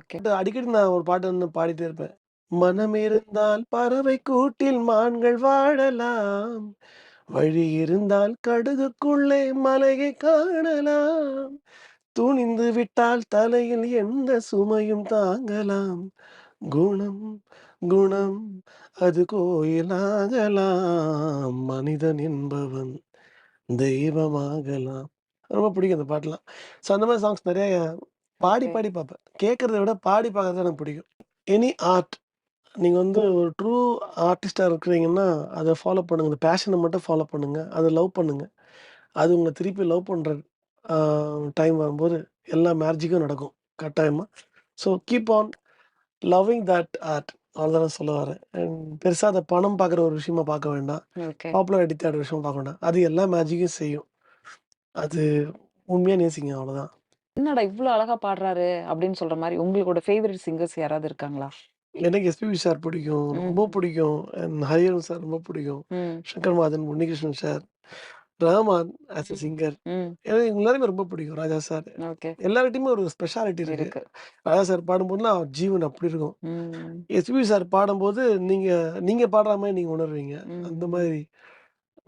Okay. அடிக்கடி நான் ஒரு பாட்டு வந்து பாடிட்டே இருப்பேன். மனம் இருந்தால் பறவை கூட்டில் மான்கள் வாழலாம். வழி இருந்தால் கடுகுக்குள்ளே மலையை காணலாம். துணிந்து விட்டால் தலையில் எந்த சுமையும் தாங்கலாம். குணம், குணம் அது கோயிலாகலாம். மனிதன் என்பவன் தெய்வமாகலாம். ரொம்ப பிடிக்கும் அந்த பாட்டுலாம். ஸோ அந்த மாரி சாங்ஸ் நெறைய பாடி, ஓகே. பாடி பார்ப்பேன். கேட்கறத விட பாடி பார்க்கறது தான் எனக்கு பிடிக்கும். எனி ஆர்ட் நீங்க வந்து ஒரு ட்ரூ ஆர்டிஸ்ட்டா இருக்கிறீங்கன்னா, அத ஃபாலோ பண்ணுங்க. அந்த பேஷன மட்டும் ஃபாலோ பண்ணுங்க. அத லவ் பண்ணுங்க. அது உங்கள திருப்பி லவ் பண்ற ஆ டைம் வரும்போது எல்லா மேஜிக்கும் நடக்கும். கட்டாயமா. So keep on loving that art. அவ்வளோதான் நான் சொல்ல வரேன். பெருசா அத பணம் பார்க்குற ஒரு விஷயமா பார்க்க வேண்டாம். ஓகே. பாப்புலாரிட்டி தேடுற விஷயமா பார்க்க வேண்டாம். அது எல்லா மேஜிக்கும் செய்யும். அது உண்மையா நேசிங்க அவ்வளோதான். என்னடா இவ்ளோ அழகா பாடுறாரு அப்படின்னு சொல்ற மாரி உங்களோட ஃபேவரைட் சிங்கர்ஸ் யாராவது இருக்காங்களா? எனக்கு எஸ்பிபி சார் பிடிக்கும். ரொம்ப ம். பிடிக்கும். ஹரிஹரன் சார் ரொம்ப பிடிக்கும். ம். Shankar Mahadevan, Unnikrishnan sir, Rahman as a ம். சிங்கர். ம். எனக்கு இவங்க எல்லாருமே ரொம்ப பிடிக்கும். ராஜா சார். ஓகே. எல்லார்கிட்டயுமே ஒரு ஸ்பெஷாலிட்டி இருக்கு. இருக்கு. ராஜா சார் பாடும்போதெல்லாம் அவர் ஜீவன் அப்படி இருக்கும். ம். எஸ்பிபி சார் பாடும்போது நீங்க நீங்க பாடுற மாரி நீங்க உணர்வீங்க. அந்த ம். மாதிரி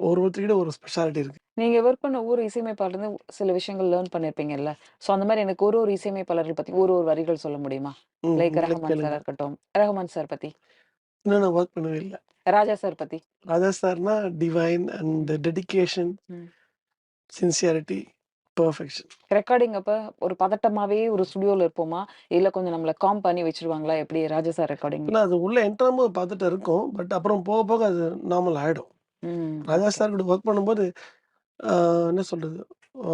ஒருத்தர்கிட்ட ஒரு ஸ்பெஷாலிட்டி இருக்கு. நீங்க ஒர்க் பண்ண ஒவ்வொரு இசையமைப்பாளர்லருந்து சில விஷயங்கள் லேர்ன் பண்ணியிருப்பீங்கல்ல. ஸோ அந்த மாரி எனக்கு ஒரு இசையமைப்பாளர்கள் பத்தி ஒரு வரிகள் சொல்ல முடியுமா? லைக் கேளுங்க ரஹமான் கேளுங்க. சாரா இருக்கட்டும். ரஹமான் சார் பத்தி. இன்னும் நான் ஒர்க் பண்ணவே இல்ல. ராஜா சார் பத்தி. ராஜா சார்னா டிவைன் அண்ட் ம். டெடிகேஷன், ம். Sincerity, perfection. ரெக்கார்டிங் அப்ப ஒரு பதட்டமாவே ஒரு ஸ்டுடியோல இருப்போமா? இல்ல கொஞ்சம் நம்மள காம் பண்ணி வச்சுருவாங்களா? எப்படி ராஜா சார் ரெக்கார்டிங்? ஏன்னா அது உள்ள என்டர் ஆகும்போது பார்த்துட்டு இருக்கும். பட் அப்புறம் போக போக அது நார்மல் ஆயிடும். ம். ராஜா ஓகே. சார் கூட ஒர்க் பண்ணும்போது ஆ என்ன சொல்றது? ஆ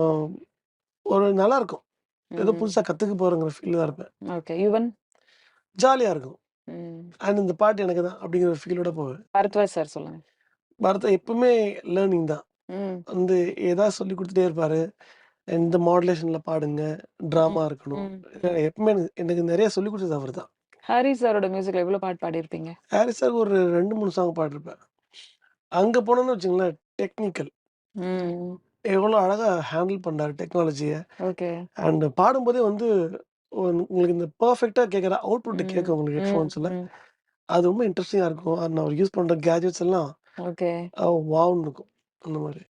ஒரு நல்லாருக்கும். ஏதோ ம். புதுசா கத்துக்க போறேங்கிற ஃபீல்ல தான் இருப்பேன். ஓகே. யுவன்? ஜாலியா இருக்கும். ம். அண்ட் இந்த பாட்டு எனக்கு தான் அப்படிங்கிற ஒரு ஃபீலோட போவேன். பரத்வாஜ் சார் சொல்லுங்க. பரத் எப்பவுமே லேர்னிங் தான். ம். வந்து ஏதாவது சொல்லிக் குடுத்துட்டே இருப்பாரு. இந்த மாடுலேஷன்ல பாடுங்க, ம். டிராமா இருக்கணும். ம். எப்பவுமே எனக்கு நெறைய சொல்லிக் குடுத்தது அவரு தான். ஹாரி சாரோட மியூசிக்ல எவ்வளோ பாட்டு பாடியிருப்பீங்க? ஹாரிஸ் சார் ஒரு 2, 3 சாங் பாடிருப்பேன். அங்க போனோம்னு வச்சுக்கங்களேன், டெக்னிக்கல். ம். எவ்வளோ அழகா ஹேண்டில் பண்றாரு டெக்னாலஜிய. ஓகே. அண்ட் பாடும்போதே வந்து உங்களுக்கு இந்த பெர்ஃபெக்ட்டா கேட்கிற அவுட்புட் ம். கேட்கும் உங்களுக்கு ம். ஹெட்ஃபோன்ஸ்ல. ம். அது ரொம்ப இன்ட்ரஸ்டிங்கா இருக்கும். அண்ட் அவர் யூஸ் பண்ற கேட்ஜெட்ஸ் எல்லாம் ஓகே. வாவ்ன்னு இருக்கும். அந்த மாரி.